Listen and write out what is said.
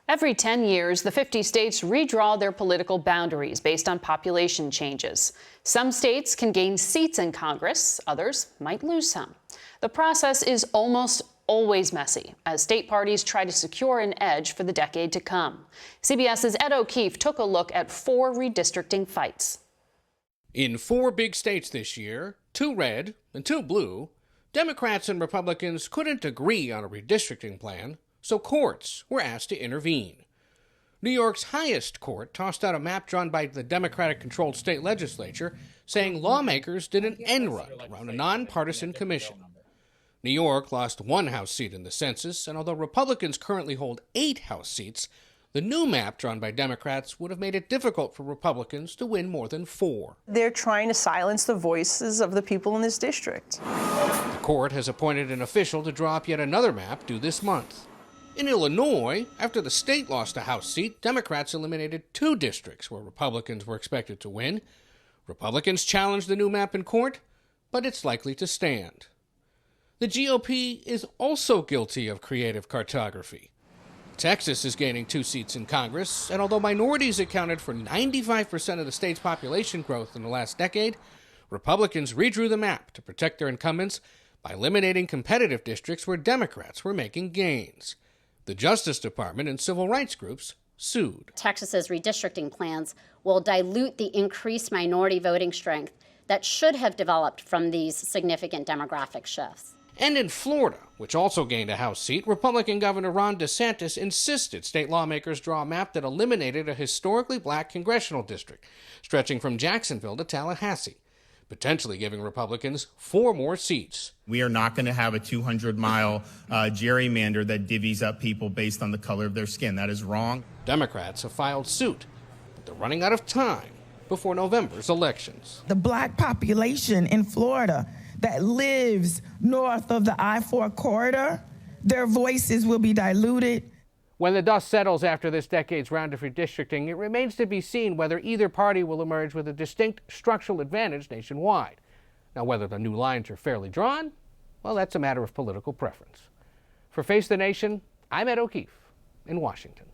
Every 10 years, the 50 states redraw their political boundaries based on population changes. Some states can gain seats in Congress, others might lose some. The process is almost always messy as state parties try to secure an edge for the decade to come. CBS's Ed O'Keefe took a look at 4 redistricting fights. In 4 big states this year, 2 red and 2 blue, Democrats and Republicans couldn't agree on a redistricting plan, so courts were asked to intervene. New York's highest court tossed out a map drawn by the Democratic-controlled state legislature, saying lawmakers did an end run around a nonpartisan commission. New York lost 1 House seat in the census, and although Republicans currently hold 8 House seats, the new map drawn by Democrats would have made it difficult for Republicans to win more than 4. They're trying to silence the voices of the people in this district. The court has appointed an official to draw up yet another map due this month. In Illinois, after the state lost a House seat, Democrats eliminated 2 districts where Republicans were expected to win. Republicans challenged the new map in court, but it's likely to stand. The GOP is also guilty of creative cartography. Texas is gaining 2 seats in Congress, and although minorities accounted for 95% of the state's population growth in the last decade, Republicans redrew the map to protect their incumbents by eliminating competitive districts where Democrats were making gains. The Justice Department and civil rights groups sued. Texas's redistricting plans will dilute the increased minority voting strength that should have developed from these significant demographic shifts. And in Florida, which also gained a House seat, Republican Governor Ron DeSantis insisted state lawmakers draw a map that eliminated a historically black congressional district, stretching from Jacksonville to Tallahassee, potentially giving Republicans 4 more seats. We are not going to have a 200-mile gerrymander that divvies up people based on the color of their skin. That is wrong. Democrats have filed suit, but they're running out of time before November's elections. The black population in Florida that lives north of the I-4 corridor, their voices will be diluted. When the dust settles after this decade's round of redistricting, it remains to be seen whether either party will emerge with a distinct structural advantage nationwide. Now, whether the new lines are fairly drawn, well, that's a matter of political preference. For Face the Nation, I'm Ed O'Keefe in Washington.